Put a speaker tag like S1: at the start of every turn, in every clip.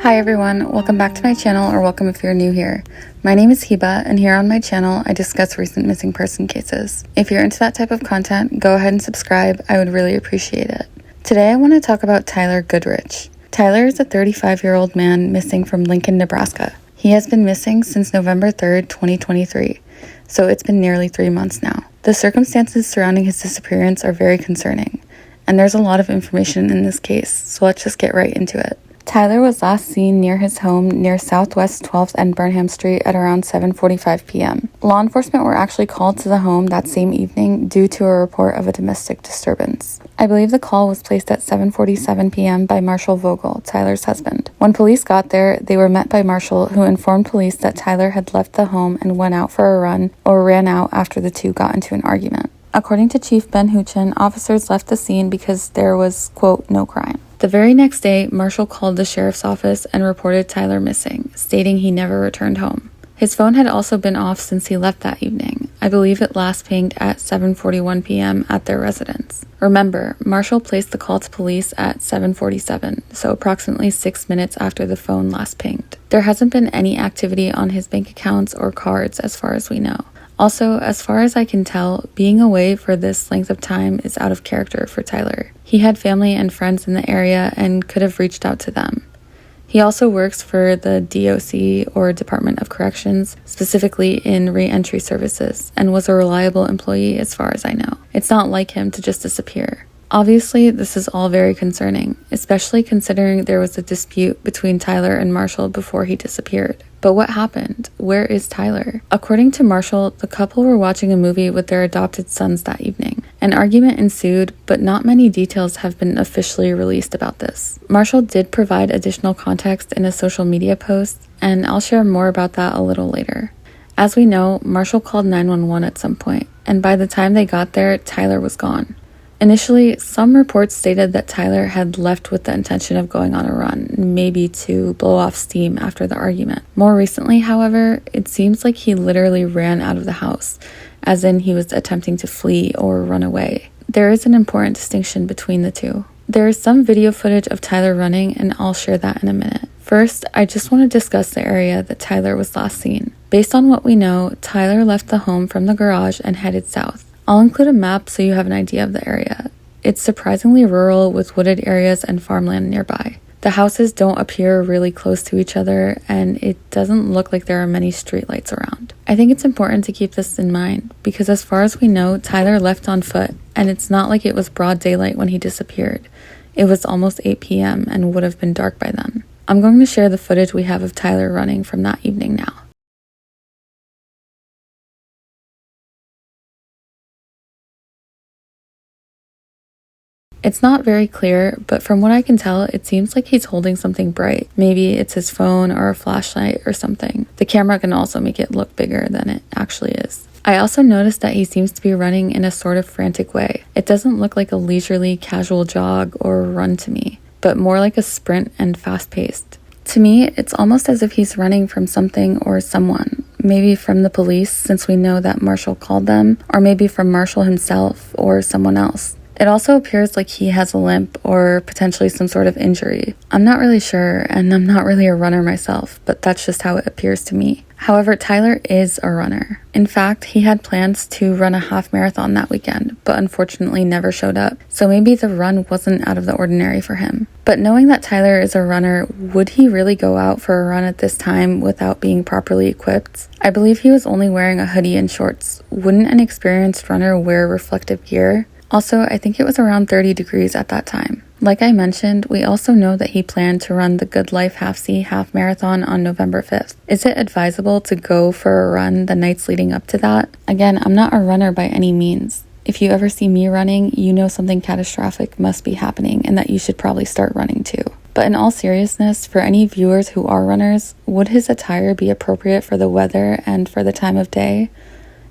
S1: Hi everyone, welcome back to my channel, or welcome if you're new here. My name is Hiba, and here on my channel I discuss recent missing person cases. If you're into that type of content, go ahead and subscribe, I would really appreciate it. Today I want to talk about Tyler Goodrich. Tyler is a 35-year-old man missing from Lincoln, Nebraska. He has been missing since November 3rd, 2023, so it's been nearly 3 months now. The circumstances surrounding his disappearance are very concerning, and there's a lot of information in this case, so let's just get right into it. Tyler was last seen near his home near Southwest 12th and Burnham Street at around 7:45 p.m. Law enforcement were actually called to the home that same evening due to a report of a domestic disturbance. I believe the call was placed at 7:47 p.m. by Marshall Vogel, Tyler's husband. When police got there, they were met by Marshall, who informed police that Tyler had left the home and went out for a run or ran out after the two got into an argument. According to Chief Ben Huchin, officers left the scene because there was, quote, no crime. The very next day, Marshall called the sheriff's office and reported Tyler missing, stating he never returned home. His phone had also been off since he left that evening. I believe it last pinged at 7:41 p.m. at their residence. Remember, Marshall placed the call to police at 7:47, so approximately 6 minutes after the phone last pinged. There hasn't been any activity on his bank accounts or cards as far as we know. Also, as far as I can tell, being away for this length of time is out of character for Tyler. He had family and friends in the area and could have reached out to them. He also works for the DOC, or Department of Corrections, specifically in re-entry services, and was a reliable employee as far as I know. It's not like him to just disappear. Obviously, this is all very concerning, especially considering there was a dispute between Tyler and Marshall before he disappeared. But what happened? Where is Tyler? According to Marshall, the couple were watching a movie with their adopted sons that evening. An argument ensued, but not many details have been officially released about this. Marshall did provide additional context in a social media post, and I'll share more about that a little later. As we know, Marshall called 911 at some point, and by the time they got there, Tyler was gone. Initially, some reports stated that Tyler had left with the intention of going on a run, maybe to blow off steam after the argument. More recently, however, it seems like he literally ran out of the house, as in he was attempting to flee or run away. There is an important distinction between the two. There is some video footage of Tyler running, and I'll share that in a minute. First, I just want to discuss the area that Tyler was last seen. Based on what we know, Tyler left the home from the garage and headed south. I'll include a map so you have an idea of the area. It's surprisingly rural with wooded areas and farmland nearby. The houses don't appear really close to each other, and it doesn't look like there are many streetlights around. I think it's important to keep this in mind because as far as we know, Tyler left on foot, and it's not like it was broad daylight when he disappeared. It was almost 8 p.m. and would have been dark by then. I'm going to share the footage we have of Tyler running from that evening now. It's not very clear, but from what I can tell, it seems like he's holding something bright. Maybe it's his phone or a flashlight or something. The camera can also make it look bigger than it actually is. I also noticed that he seems to be running in a sort of frantic way. It doesn't look like a leisurely, casual jog or run to me, but more like a sprint and fast-paced. To me, it's almost as if he's running from something or someone. Maybe from the police, since we know that Marshall called them, or maybe from Marshall himself or someone else. It also appears like he has a limp or potentially some sort of injury. I'm not really sure, and I'm not really a runner myself, but that's just how it appears to me. However, Tyler is a runner. In fact, he had plans to run a half marathon that weekend, but unfortunately never showed up, so maybe the run wasn't out of the ordinary for him. But knowing that Tyler is a runner, would he really go out for a run at this time without being properly equipped? I believe he was only wearing a hoodie and shorts. Wouldn't an experienced runner wear reflective gear? Also, I think it was around 30 degrees at that time. Like I mentioned, we also know that he planned to run the Good Life Half-C half marathon on November 5th. Is it advisable to go for a run the nights leading up to that? Again, I'm not a runner by any means. If you ever see me running, you know something catastrophic must be happening and that you should probably start running too. But in all seriousness, for any viewers who are runners, would his attire be appropriate for the weather and for the time of day?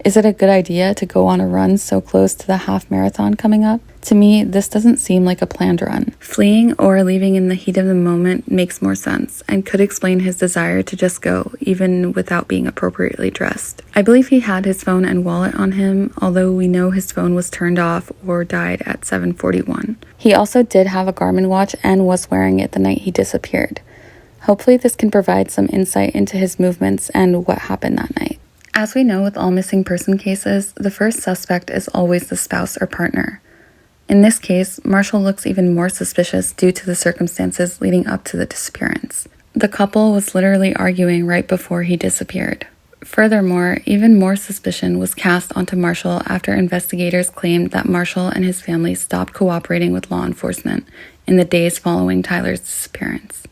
S1: Is it a good idea to go on a run so close to the half marathon coming up? To me, this doesn't seem like a planned run. Fleeing or leaving in the heat of the moment makes more sense and could explain his desire to just go, even without being appropriately dressed. I believe he had his phone and wallet on him, although we know his phone was turned off or died at 7:41. He also did have a Garmin watch and was wearing it the night he disappeared. Hopefully this can provide some insight into his movements and what happened that night. As we know with all missing person cases, the first suspect is always the spouse or partner. In this case, Marshall looks even more suspicious due to the circumstances leading up to the disappearance. The couple was literally arguing right before he disappeared. Furthermore, even more suspicion was cast onto Marshall after investigators claimed that Marshall and his family stopped cooperating with law enforcement in the days following Tyler's disappearance.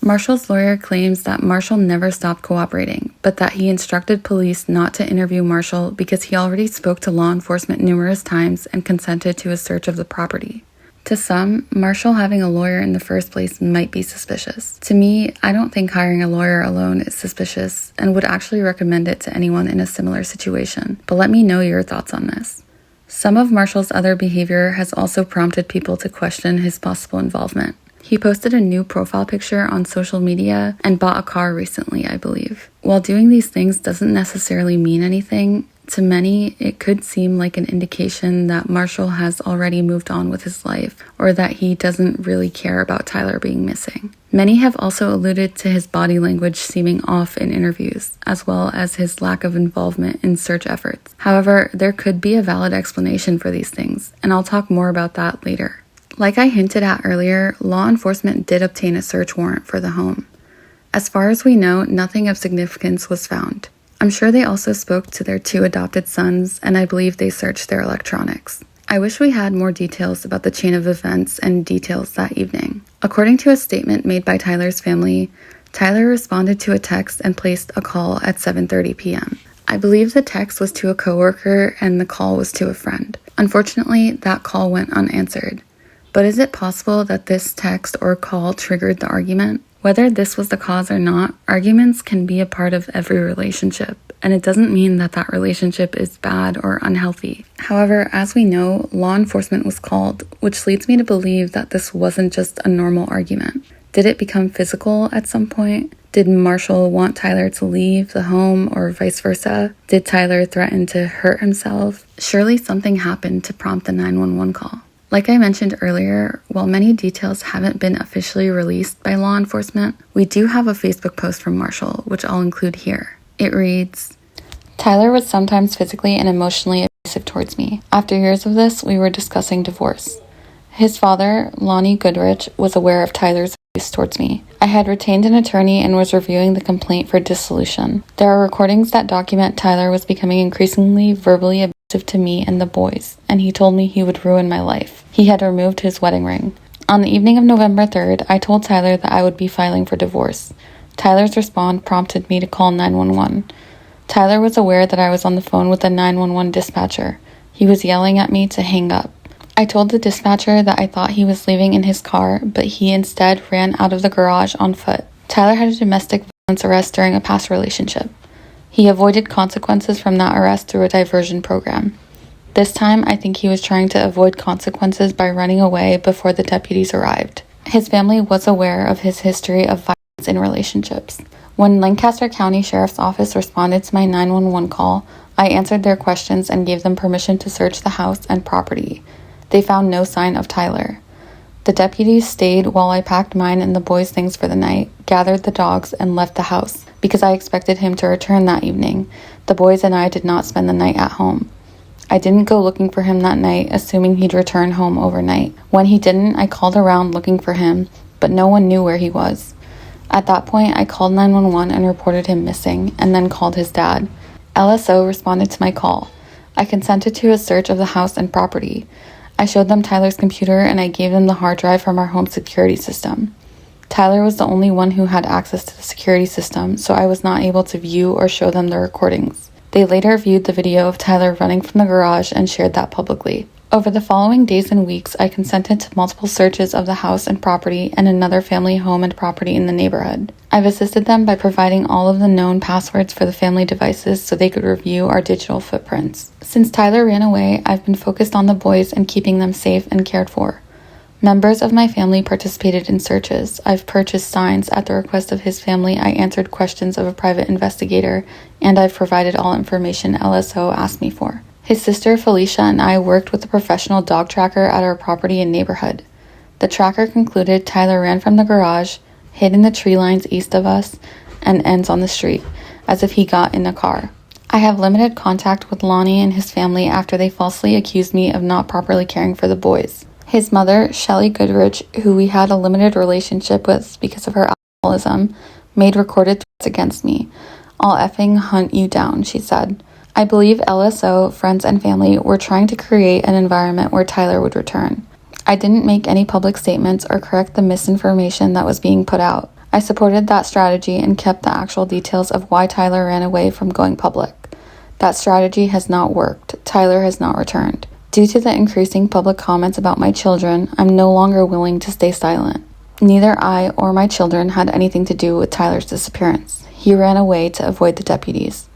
S1: Marshall's lawyer claims that Marshall never stopped cooperating, but that he instructed police not to interview Marshall because he already spoke to law enforcement numerous times and consented to a search of the property. To some, Marshall having a lawyer in the first place might be suspicious. To me, I don't think hiring a lawyer alone is suspicious and would actually recommend it to anyone in a similar situation, but let me know your thoughts on this. Some of Marshall's other behavior has also prompted people to question his possible involvement. He posted a new profile picture on social media and bought a car recently, I believe. While doing these things doesn't necessarily mean anything, to many, it could seem like an indication that Marshall has already moved on with his life, or that he doesn't really care about Tyler being missing. Many have also alluded to his body language seeming off in interviews, as well as his lack of involvement in search efforts. However, there could be a valid explanation for these things, and I'll talk more about that later. Like I hinted at earlier, law enforcement did obtain a search warrant for the home. As far as we know, nothing of significance was found. I'm sure they also spoke to their 2 adopted sons, and I believe they searched their electronics. I wish we had more details about the chain of events and details that evening. According to a statement made by Tyler's family, Tyler responded to a text and placed a call at 7:30 p.m. I believe the text was to a coworker and the call was to a friend. Unfortunately, that call went unanswered. But is it possible that this text or call triggered the argument? Whether this was the cause or not, arguments can be a part of every relationship, and it doesn't mean that that relationship is bad or unhealthy. However, as we know, law enforcement was called, which leads me to believe that this wasn't just a normal argument. Did it become physical at some point? Did Marshall want Tyler to leave the home or vice versa? Did Tyler threaten to hurt himself? Surely something happened to prompt the 911 call. Like I mentioned earlier, while many details haven't been officially released by law enforcement, we do have a Facebook post from Marshall, which I'll include here. It reads, "Tyler was sometimes physically and emotionally abusive towards me. After years of this, we were discussing divorce. His father, Tyler Goodrich, was aware of Tyler's abuse towards me. I had retained an attorney and was reviewing the complaint for dissolution. There are recordings that document Tyler was becoming increasingly verbally abusive to me and the boys, and he told me he would ruin my life. He had removed his wedding ring. On the evening of November 3rd, I told Tyler that I would be filing for divorce. Tyler's response prompted me to call 911. Tyler was aware that I was on the phone with the 911 dispatcher. He was yelling at me to hang up. I told the dispatcher that I thought he was leaving in his car, but he instead ran out of the garage on foot. Tyler had a domestic violence arrest during a past relationship. He avoided consequences from that arrest through a diversion program. This time, I think he was trying to avoid consequences by running away before the deputies arrived. His family was aware of his history of violence in relationships. When Lancaster County Sheriff's Office responded to my 911 call, I answered their questions and gave them permission to search the house and property. They found no sign of Tyler. The deputies stayed while I packed mine and the boys' things for the night, gathered the dogs, and left the house, because I expected him to return that evening. The boys and I did not spend the night at home. I didn't go looking for him that night, assuming he'd return home overnight. When he didn't, I called around looking for him, but no one knew where he was. At that point, I called 911 and reported him missing, and then called his dad. LSO responded to my call. I consented to a search of the house and property. I showed them Tyler's computer and I gave them the hard drive from our home security system. Tyler was the only one who had access to the security system, so I was not able to view or show them the recordings. They later viewed the video of Tyler running from the garage and shared that publicly. Over the following days and weeks, I consented to multiple searches of the house and property and another family home and property in the neighborhood. I've assisted them by providing all of the known passwords for the family devices so they could review our digital footprints. Since Tyler ran away, I've been focused on the boys and keeping them safe and cared for. Members of my family participated in searches. I've purchased signs. At the request of his family, I answered questions of a private investigator, and I've provided all information LSO asked me for. His sister Felicia and I worked with a professional dog tracker at our property and neighborhood. The tracker concluded Tyler ran from the garage, hid in the tree lines east of us, and ends on the street, as if he got in a car. I have limited contact with Lonnie and his family after they falsely accused me of not properly caring for the boys. His mother, Tyler Goodrich, who we had a limited relationship with because of her alcoholism, made recorded threats against me. "I'll effing hunt you down," she said. I believe LSO, friends, and family were trying to create an environment where Tyler would return. I didn't make any public statements or correct the misinformation that was being put out. I supported that strategy and kept the actual details of why Tyler ran away from going public. That strategy has not worked. Tyler has not returned. Due to the increasing public comments about my children, I'm no longer willing to stay silent. Neither I or my children had anything to do with Tyler's disappearance. He ran away to avoid the deputies.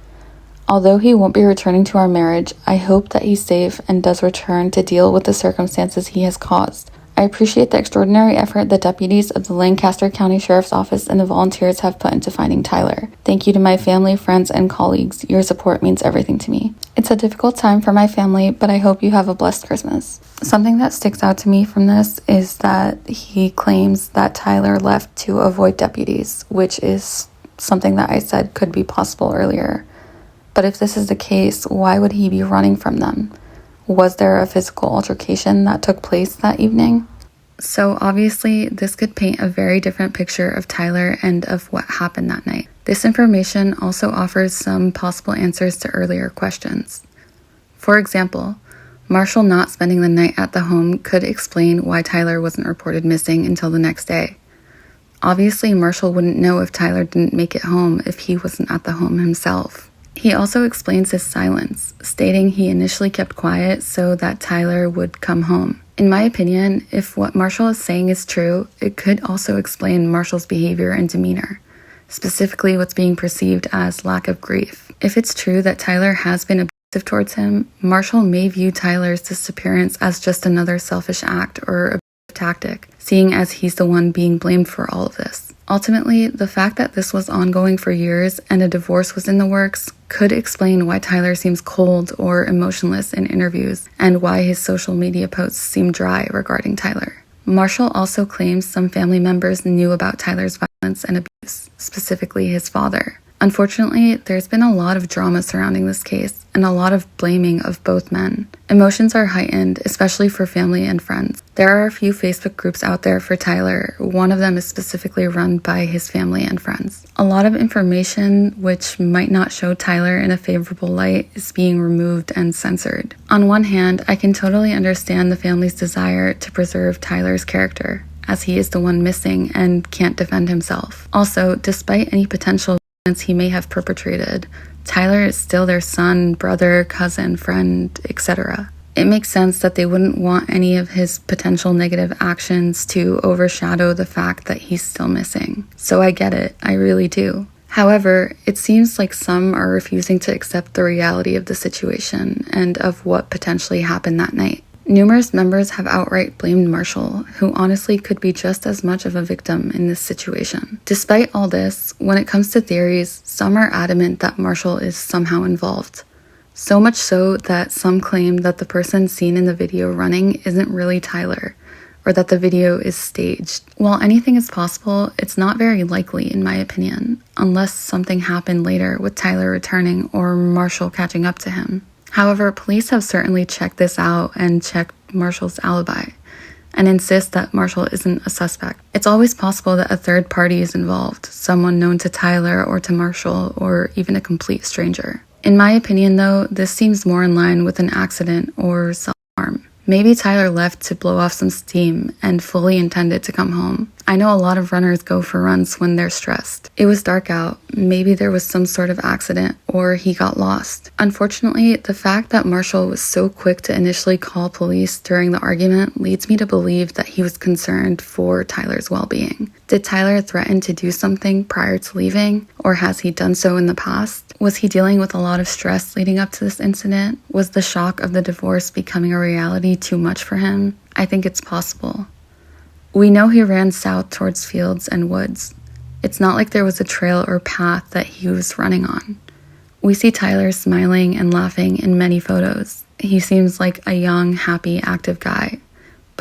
S1: Although he won't be returning to our marriage, I hope that he's safe and does return to deal with the circumstances he has caused. I appreciate the extraordinary effort the deputies of the Lancaster County Sheriff's Office and the volunteers have put into finding Tyler. Thank you to my family, friends, and colleagues. Your support means everything to me. It's a difficult time for my family, but I hope you have a blessed Christmas. Something that sticks out to me from this is that he claims that Tyler left to avoid deputies, which is something that I said could be possible earlier. But if this is the case, why would he be running from them? Was there a physical altercation that took place that evening? So obviously, this could paint a very different picture of Tyler and of what happened that night. This information also offers some possible answers to earlier questions. For example, Marshall not spending the night at the home could explain why Tyler wasn't reported missing until the next day. Obviously, Marshall wouldn't know if Tyler didn't make it home if he wasn't at the home himself. He also explains his silence, stating he initially kept quiet so that Tyler would come home. In my opinion, if what Marshall is saying is true, it could also explain Marshall's behavior and demeanor, specifically what's being perceived as lack of grief. If it's true that Tyler has been abusive towards him, Marshall may view Tyler's disappearance as just another selfish act or abusive tactic, seeing as he's the one being blamed for all of this. Ultimately, the fact that this was ongoing for years and a divorce was in the works could explain why Tyler seems cold or emotionless in interviews and why his social media posts seem dry regarding Tyler. Marshall also claims some family members knew about Tyler's violence and abuse, specifically his father. Unfortunately, there's been a lot of drama surrounding this case and a lot of blaming of both men. Emotions are heightened, especially for family and friends. There are a few Facebook groups out there for Tyler. One of them is specifically run by his family and friends. A lot of information which might not show Tyler in a favorable light is being removed and censored. On one hand, I can totally understand the family's desire to preserve Tyler's character, as he is the one missing and can't defend himself. Also, despite any potential he may have perpetrated, Tyler is still their son, brother, cousin, friend, etc. It makes sense that they wouldn't want any of his potential negative actions to overshadow the fact that he's still missing. So I get it, I really do. However, it seems like some are refusing to accept the reality of the situation and of what potentially happened that night. Numerous members have outright blamed Marshall, who honestly could be just as much of a victim in this situation. Despite all this, when it comes to theories, some are adamant that Marshall is somehow involved. So much so that some claim that the person seen in the video running isn't really Tyler, or that the video is staged. While anything is possible, it's not very likely in my opinion, unless something happened later with Tyler returning or Marshall catching up to him. However, police have certainly checked this out and checked Marshall's alibi and insist that Marshall isn't a suspect. It's always possible that a third party is involved, someone known to Tyler or to Marshall, or even a complete stranger. In my opinion, though, this seems more in line with an accident or self-harm. Maybe Tyler left to blow off some steam and fully intended to come home. I know a lot of runners go for runs when they're stressed. It was dark out. Maybe there was some sort of accident or he got lost. Unfortunately, the fact that Marshall was so quick to initially call police during the argument leads me to believe that he was concerned for Tyler's well-being. Did Tyler threaten to do something prior to leaving, or has he done so in the past? Was he dealing with a lot of stress leading up to this incident? Was the shock of the divorce becoming a reality too much for him? I think it's possible. We know he ran south towards fields and woods. It's not like there was a trail or path that he was running on. We see Tyler smiling and laughing in many photos. He seems like a young, happy, active guy.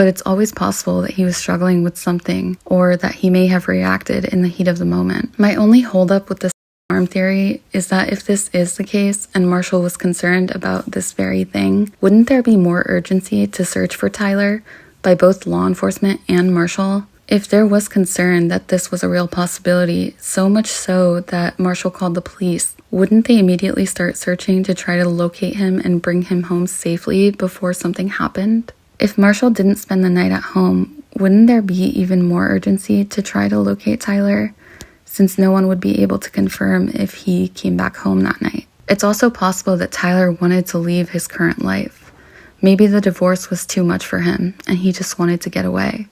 S1: but it's always possible that he was struggling with something or that he may have reacted in the heat of the moment. My only holdup with this arm theory is that if this is the case and Marshall was concerned about this very thing, wouldn't there be more urgency to search for Tyler by both law enforcement and Marshall? If there was concern that this was a real possibility, so much so that Marshall called the police, wouldn't they immediately start searching to try to locate him and bring him home safely before something happened? If Marshall didn't spend the night at home, wouldn't there be even more urgency to try to locate Tyler, since no one would be able to confirm if he came back home that night? It's also possible that Tyler wanted to leave his current life. Maybe the divorce was too much for him, and he just wanted to get away.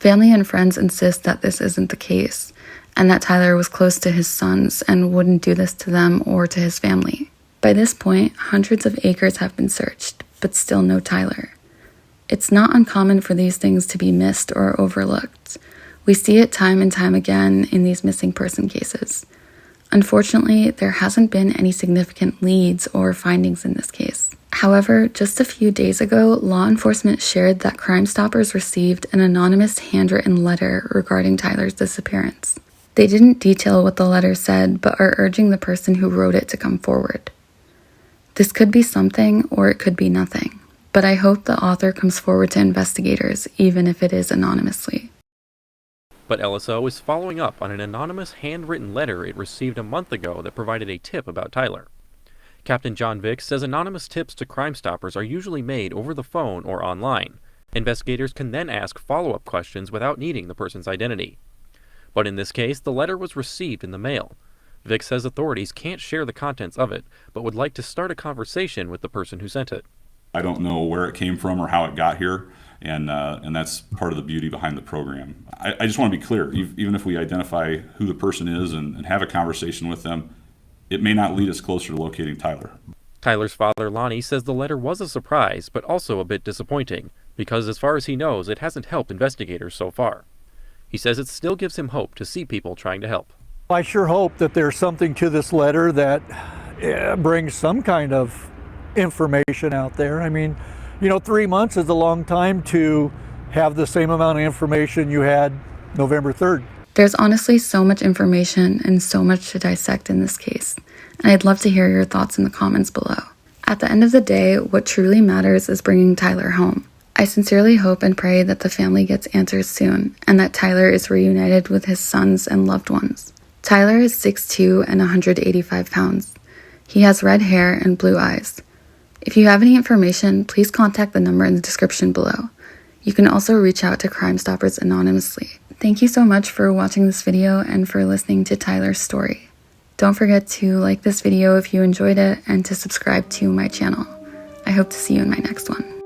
S1: Family and friends insist that this isn't the case, and that Tyler was close to his sons and wouldn't do this to them or to his family. By this point, hundreds of acres have been searched, but still no Tyler. It's not uncommon for these things to be missed or overlooked. We see it time and time again in these missing person cases. Unfortunately, there hasn't been any significant leads or findings in this case. However, just a few days ago, law enforcement shared that Crime Stoppers received an anonymous handwritten letter regarding Tyler's disappearance. They didn't detail what the letter said, but are urging the person who wrote it to come forward. This could be something, or it could be nothing, but I hope the author comes forward to investigators, even if it is anonymously.
S2: But LSO is following up on an anonymous handwritten letter it received a month ago that provided a tip about Tyler. Captain John Vick says anonymous tips to Crime Stoppers are usually made over the phone or online. Investigators can then ask follow-up questions without needing the person's identity. But in this case, the letter was received in the mail. Vick says authorities can't share the contents of it, but would like to start a conversation with the person who sent it.
S3: I don't know where it came from or how it got here, and that's part of the beauty behind the program. I just want to be clear, even if we identify who the person is and have a conversation with them, it may not lead us closer to locating Tyler.
S2: Tyler's father, Lonnie, says the letter was a surprise, but also a bit disappointing, because as far as he knows, it hasn't helped investigators so far. He says it still gives him hope to see people trying to help.
S4: I sure hope that there's something to this letter that brings some kind of information out there. I mean, 3 months is a long time to have the same amount of information you had November 3rd.
S1: There's honestly so much information and so much to dissect in this case, and I'd love to hear your thoughts in the comments below. At the end of the day, what truly matters is bringing Tyler home. I sincerely hope and pray that the family gets answers soon, and that Tyler is reunited with his sons and loved ones. Tyler is 6'2" and 185 pounds. He has red hair and blue eyes. If you have any information, please contact the number in the description below. You can also reach out to Crime Stoppers anonymously. Thank you so much for watching this video and for listening to Tyler's story. Don't forget to like this video if you enjoyed it and to subscribe to my channel. I hope to see you in my next one.